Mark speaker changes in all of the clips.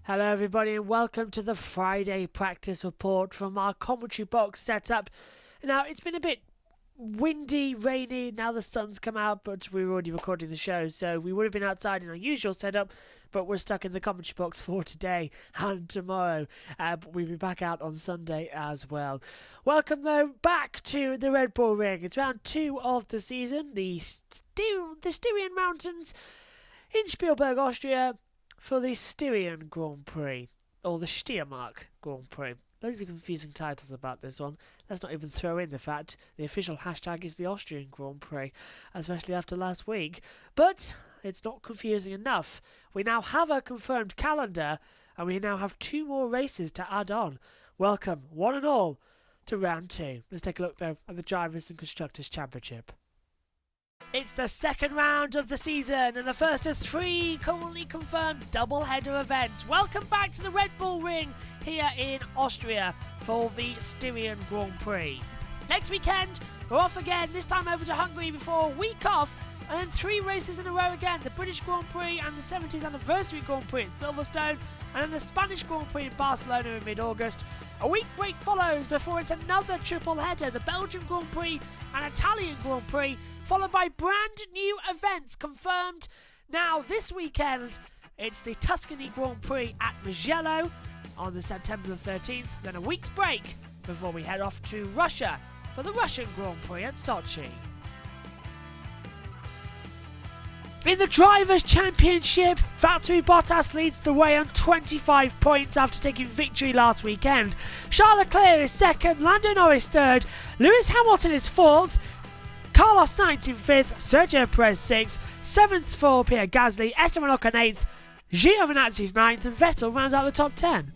Speaker 1: Hello everybody and welcome to the Friday practice report from our commentary box setup. Now it's been a bit windy, rainy, now the sun's come out, but we were already recording the show, so we would have been outside in our usual setup, but we're stuck in the commentary box for today and tomorrow. But we'll be back out on Sunday as well. Welcome though back to the Red Bull Ring. It's round 2 of the season, the Styrian Mountains in Spielberg, Austria, for the Styrian Grand Prix, or the Steiermark Grand Prix. Loads of confusing titles about this one. Let's not even throw in the fact the official hashtag is the Austrian Grand Prix, especially after last week. But it's not confusing enough. We now have a confirmed calendar, and we now have 2 more races to add on. Welcome, one and all, to round 2. Let's take a look, though, at the Drivers' and Constructors' Championship. It's the second round of the season and the first of 3 currently confirmed double-header events. Welcome back to the Red Bull Ring here in Austria for the Styrian Grand Prix. Next weekend, we're off again, this time over to Hungary before a week off, and then 3 races in a row again. The British Grand Prix and the 70th Anniversary Grand Prix at Silverstone, and then the Spanish Grand Prix in Barcelona in mid-August. A week break follows before it's another triple header, the Belgian Grand Prix and Italian Grand Prix, followed by brand new events confirmed. Now this weekend, it's the Tuscany Grand Prix at Mugello on the September the 13th, then a week's break before we head off to Russia for the Russian Grand Prix at Sochi. In the Drivers' Championship, Valtteri Bottas leads the way on 25 points after taking victory last weekend. Charles Leclerc is second, Lando Norris third, Lewis Hamilton is fourth, Carlos Sainz in 5th, Sergio Perez 6th, 7th for Pierre Gasly, Esteban Ocon 8th, Giovinazzi is 9th, and Vettel rounds out the top 10.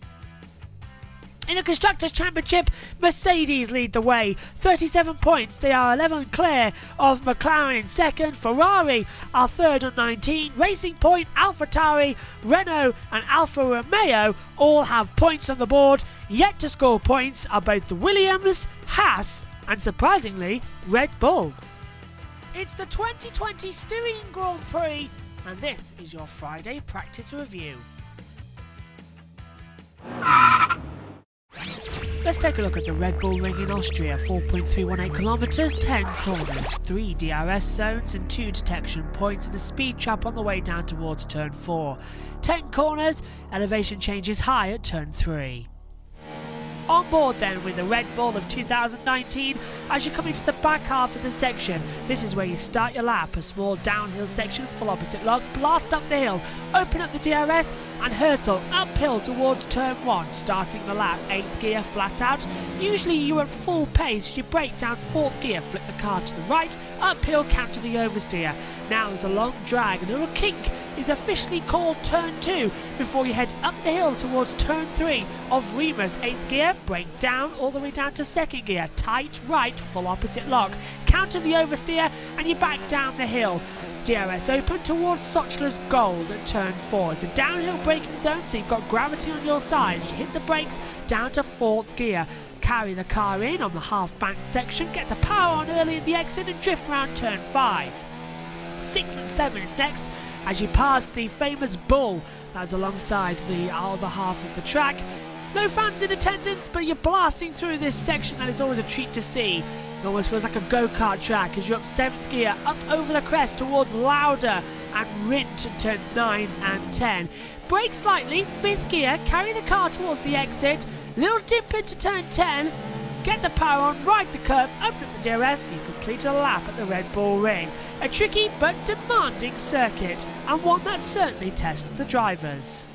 Speaker 1: In the Constructors' Championship, Mercedes lead the way, 37 points. They are 11 clear of McLaren in second. Ferrari are third on 19. Racing Point, AlphaTauri, Renault and Alfa Romeo all have points on the board. Yet to score points are both the Williams, Haas and, surprisingly, Red Bull. It's the 2020 Styrian Grand Prix, and this is your Friday practice review. Let's take a look at the Red Bull Ring in Austria. 4.318 kilometres, 10 corners, 3 DRS zones and 2 detection points, and a speed trap on the way down towards turn 4. 10 corners, elevation changes high at turn 3. On board then with the Red Bull of 2019 as you come into the back half of the section. This is where you start your lap, a small downhill section, full opposite lock, blast up the hill, open up the DRS and hurtle uphill towards turn 1, starting the lap, 8th gear flat out. Usually you're at full pace as you brake down 4th gear, flip the car to the right, uphill counter the oversteer. Now there's a long drag and a little kink is officially called turn 2 before you head up the hill towards turn 3 of Rima's 8th gear, brake down all the way down to 2nd gear, tight right, full opposite lock, counter the oversteer and you back down the hill. DRS open towards Sochler's Gold at turn 4. It's a downhill braking zone, so you've got gravity on your side. As you hit the brakes down to 4th gear, carry the car in on the half-banked section, get the power on early at the exit and drift round turn 5. 6 and 7 is next as you pass the famous Bull that's alongside the other half of the track. No fans in attendance, but you're blasting through this section and it's always a treat to see. It almost feels like a go-kart track as you're up 7th gear, up over the crest towards Lauda and Rindt in turns 9 and 10. Brake slightly, 5th gear, carry the car towards the exit, little dip into turn 10, get the power on, ride the curb, open up the DRS, so you've completed a lap at the Red Bull Ring. A tricky but demanding circuit, and one that certainly tests the drivers.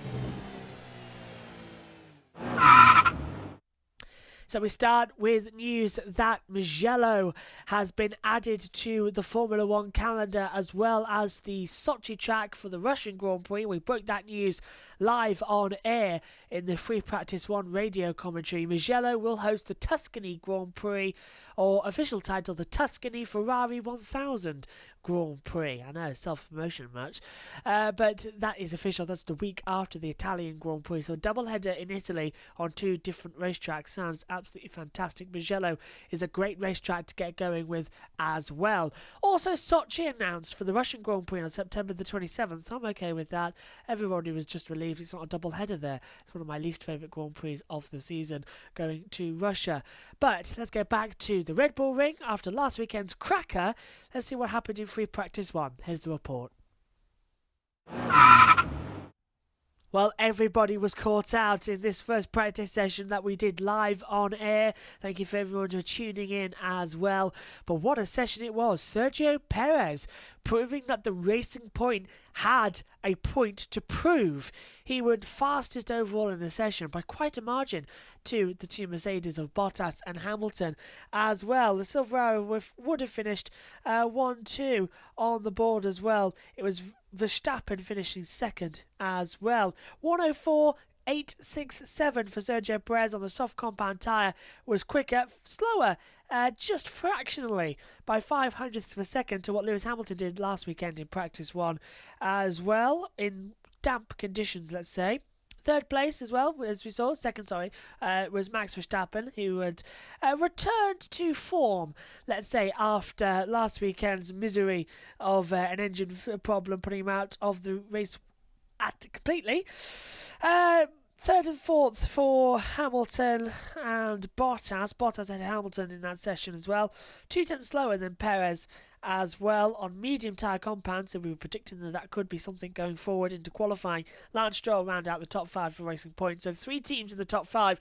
Speaker 1: So we start with news that Mugello has been added to the Formula One calendar, as well as the Sochi track for the Russian Grand Prix. We broke that news live on air in the Free Practice One radio commentary. Mugello will host the Tuscany Grand Prix, or official title, the Tuscany Ferrari 1000, Grand Prix. I know, self-promotion much. But that is official. That's the week after the Italian Grand Prix. So a double-header in Italy on 2 different racetracks sounds absolutely fantastic. Mugello is a great racetrack to get going with as well. Also, Sochi announced for the Russian Grand Prix on September the 27th. So I'm okay with that. Everybody was just relieved it's not a double-header there. It's one of my least favourite Grand Prix of the season, going to Russia. But let's get back to the Red Bull Ring after last weekend's cracker. Let's see what happened in free practice 1. Here's the report. Well, everybody was caught out in this first practice session that we did live on air. Thank you for everyone for tuning in as well. But what a session it was. Sergio Perez proving that the Racing Point had a point to prove. He was fastest overall in the session by quite a margin to the 2 Mercedes of Bottas and Hamilton as well. The Silver Arrow would have finished 1-2 on the board as well. It was Verstappen finishing second as well. 104.867 for Sergio Perez on the soft compound tyre was quicker, slower, just fractionally by 0.05 of a second to what Lewis Hamilton did last weekend in practice 1 as well, in damp conditions, let's say. Third place as well, as we saw, was Max Verstappen, who had returned to form, let's say, after last weekend's misery of an engine problem putting him out of the race completely. Third and fourth for Hamilton and Bottas. Bottas had Hamilton in that session as well. 2 tenths slower than Perez as well on medium tyre compound, so we were predicting that could be something going forward into qualifying. Lance Stroll round out the top 5 for Racing Point, so 3 teams in the top 5.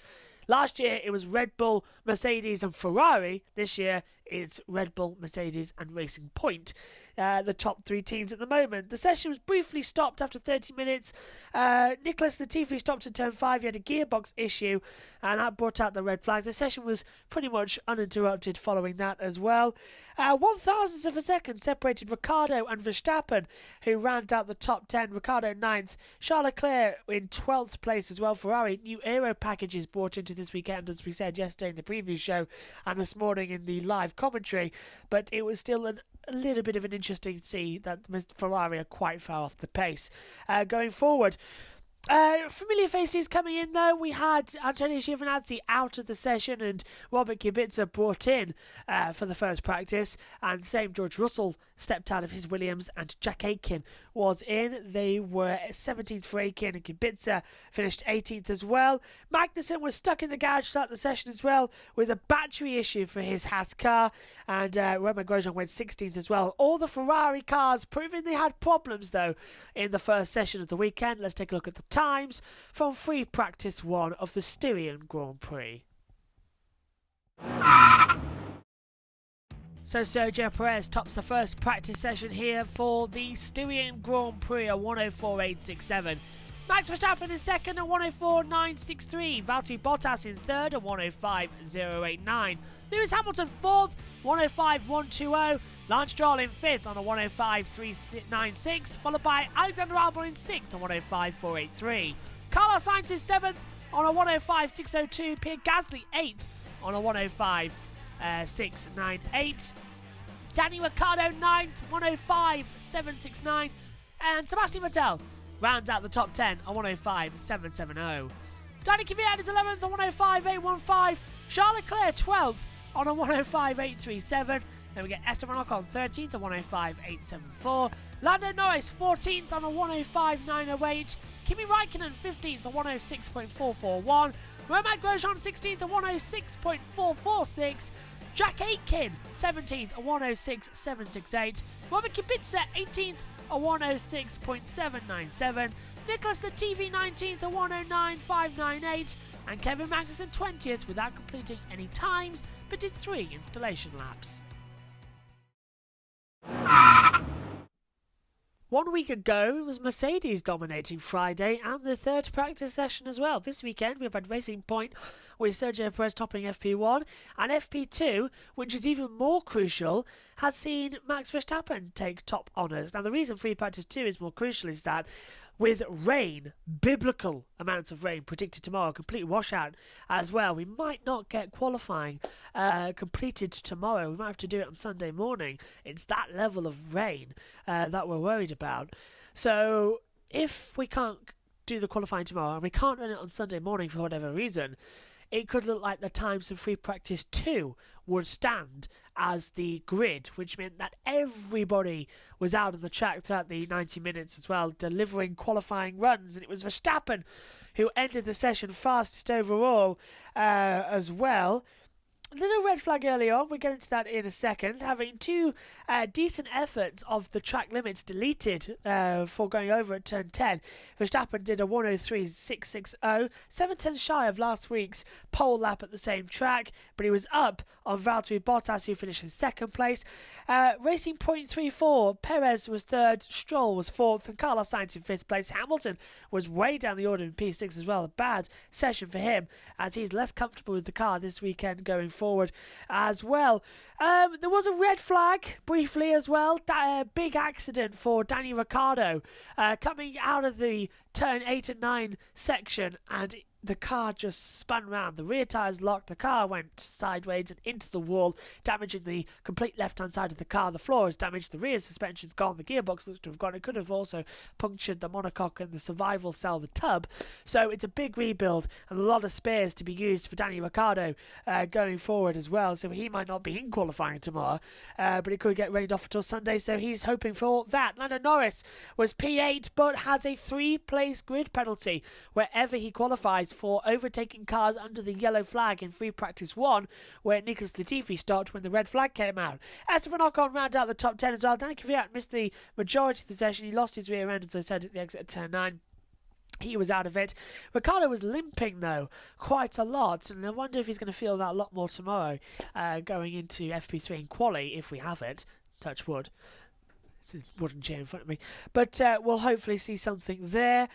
Speaker 1: Last year it was Red Bull, Mercedes and Ferrari. This year it's Red Bull, Mercedes and Racing Point, the top 3 teams at the moment. The session was briefly stopped after 30 minutes. Nicholas Latifi stopped at turn 5. He had a gearbox issue and that brought out the red flag. The session was pretty much uninterrupted following that as well. 1,000ths of a second separated Ricciardo and Verstappen, who rounded out the top 10. Ricciardo 9th, Charles Leclerc in 12th place as well. Ferrari, new aero packages brought into this weekend, as we said yesterday in the preview show and this morning in the live commentary, but it was still a little bit of an interesting to see that Ferrari are quite far off the pace going forward. Familiar faces coming in though. We had Antonio Giovinazzi out of the session and Robert Kubica brought in for the first practice, and same George Russell stepped out of his Williams and Jack Aitken was in. They were 17th for Aitken and Kubica finished 18th as well. Magnussen was stuck in the garage to start the session as well with a battery issue for his Haas car, and Romain Grosjean went 16th as well. All the Ferrari cars proving they had problems though in the first session of the weekend. Let's take a look at the times from free practice 1 of the Styrian Grand Prix. So Sergio Perez tops the first practice session here for the Styrian Grand Prix at 104.867. Max Verstappen in second at 104.963. Valtteri Bottas in third at 105.089. Lewis Hamilton fourth, 105.120. Lance Stroll in fifth on a 105.396, followed by Alexander Albon in sixth on 105.483. Carlos Sainz is seventh on a 105.602. Pierre Gasly eighth on a 105.698. Danny Ricciardo 9th, 105.769. And Sebastian Vettel rounds out the top 10 on 105.770. Danny Kvyat is 11th on 105.815. Charles Leclerc 12th on a 105.837. Then we get Esteban Ocon 13th on 105.874. Lando Norris 14th on a 105.908. Kimi Raikkonen 15th on 106.441. Romain Grosjean 16th on 106.446. Jack Aitken 17th on 106.768. Robert Kubica 18th on 106.797. Nicholas Latifi 19th on 109.598. And Kevin Magnussen 20th without completing any times, but did 3 installation laps. 1 week ago, it was Mercedes dominating Friday and the third practice session as well. This weekend, we've had Racing Point with Sergio Perez topping FP1, and FP2, which is even more crucial, has seen Max Verstappen take top honours. Now, the reason free practice 2 is more crucial is that with rain, biblical amounts of rain predicted tomorrow, complete washout as well. We might not get qualifying completed tomorrow. We might have to do it on Sunday morning. It's that level of rain that we're worried about. So if we can't do the qualifying tomorrow and we can't run it on Sunday morning for whatever reason, it could look like the times of free practice 2 would stand as the grid, which meant that everybody was out of the track throughout the 90 minutes as well, delivering qualifying runs, and it was Verstappen who ended the session fastest overall as well. A little red flag early on, we'll get into that in a second, having two decent efforts of the track limits deleted for going over at turn 10. Verstappen did a 1:03.660, 7/10 shy of last week's pole lap at the same track, but he was up on Valtteri Bottas, who finished in second place. Racing .34, Perez was third, Stroll was fourth, and Carlos Sainz in fifth place. Hamilton was way down the order in P6 as well. A bad session for him, as he's less comfortable with the car this weekend going forward as well. There was a red flag briefly as well. That big accident for Danny Ricciardo coming out of the turn 8 and 9 section, and the car just spun round. The rear tyres locked, the car went sideways and into the wall, damaging the complete left-hand side of the car. The floor is damaged, the rear suspension's gone, the gearbox looks to have gone. It could have also punctured the monocoque and the survival cell, the tub. So it's a big rebuild and a lot of spares to be used for Danny Ricciardo going forward as well. So he might not be in qualifying tomorrow, but it could get rained off until Sunday, so he's hoping for that. Lando Norris was P8, but has a 3-place grid penalty wherever he qualifies for overtaking cars under the yellow flag in free practice 1, where Nicholas Latifi stopped when the red flag came out. Esteban Ocon rounded out the top 10 as well. Danny Kvyat missed the majority of the session. He lost his rear end, as I said, at the exit of turn 9. He was out of it. Ricciardo was limping, though, quite a lot, and I wonder if he's going to feel that a lot more tomorrow going into FP3 in quali, if we have it. Touch wood. This is wooden chair in front of me. But we'll hopefully see something there.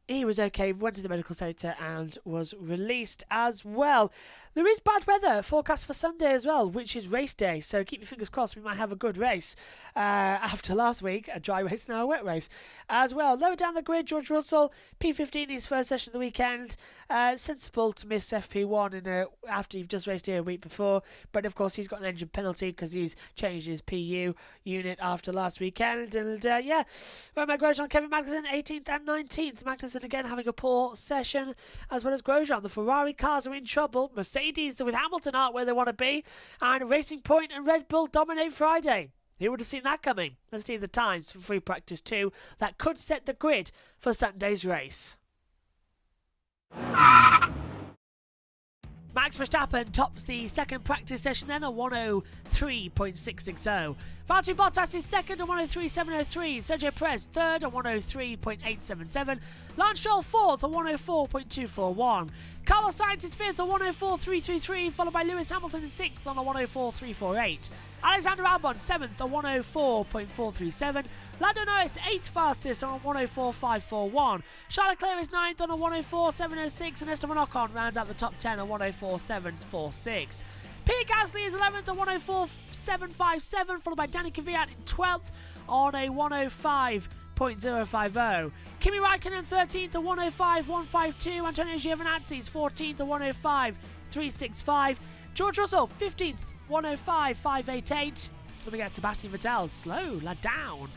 Speaker 1: He was okay, went to the medical centre and was released as well. There is bad weather forecast for Sunday as well, which is race day, so keep your fingers crossed we might have a good race. After last week, a dry race, now a wet race as well. Lower down the grid, George Russell, P15, his first session of the weekend. Sensible to miss FP1 after you've just raced here a week before, but of course he's got an engine penalty because he's changed his PU unit after last weekend. And Romain Grosjean, Kevin Magnussen, 18th and 19th. Magnussen again having a poor session, as well as Grosjean. The Ferrari cars are in trouble. Mercedes with Hamilton aren't where they want to be, and Racing Point and Red Bull dominate Friday. Who would have seen that coming? Let's see the times for free practice 2 that could set the grid for Sunday's race. Max Verstappen tops the second practice session then at 1:03.660. Valtteri Bottas is second at 1:03.703. Sergio Perez third at 1:03.877. Lance Stroll fourth at 1:04.241. Carlos Sainz is fifth at 1:04.333, followed by Lewis Hamilton in sixth on a 1:04.348. Alexander Albon seventh at 1:04.437. Lando Norris eighth fastest on a 1:04.541. Charles Leclerc is ninth on a 1:04.706, and Esteban Ocon rounds out the top 10 at 1:04.746. Pierre Gasly is 11th at 1:04.757, followed by Danny Kvyat in 12th on a 1:05.050. Kimi Räikkönen 13th at 1:05.152. Antonio Giovinazzi is 14th at 1:05.365. George Russell 15th, 1:05.588. Then we get Sebastian Vettel, slow lad down,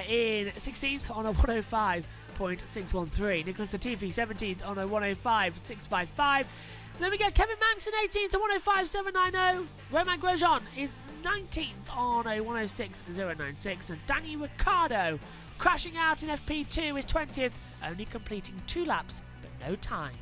Speaker 1: in 16th on a 1:05.613. Nicholas Latifi 17th on a 1:05.655. Then we get Kevin Magnussen 18th at 1:05.790. Romain Grosjean is 19th on a 1:06.096. And Danny Ricciardo, crashing out in FP2, is 20th, only completing 2 laps, but no time.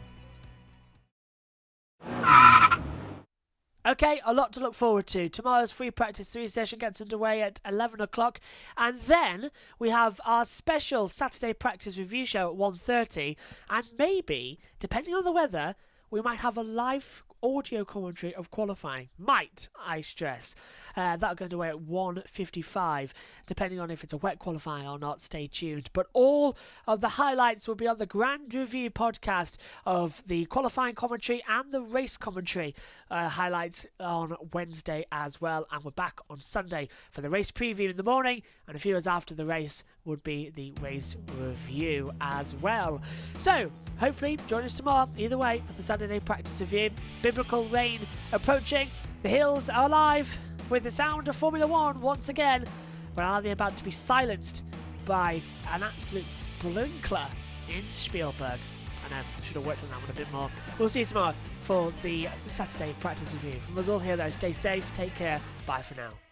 Speaker 1: Okay, a lot to look forward to. Tomorrow's free practice 3 session gets underway at 11 o'clock. And then we have our special Saturday practice review show at 1:30. And maybe, depending on the weather, we might have a live audio commentary of qualifying. Might, I stress. That'll go away at 1:55. Depending on if it's a wet qualifying or not, stay tuned. But all of the highlights will be on the Grand Review podcast of the qualifying commentary and the race commentary highlights on Wednesday as well. And we're back on Sunday for the race preview in the morning and a few hours after the race would be the race review as well. So, hopefully, join us tomorrow, either way, for the Saturday practice review. Biblical rain approaching. The hills are alive with the sound of Formula One once again. But are they about to be silenced by an absolute sprinkler in Spielberg? I know, should have worked on that one a bit more. We'll see you tomorrow for the Saturday practice review. From us all here, though, stay safe, take care, bye for now.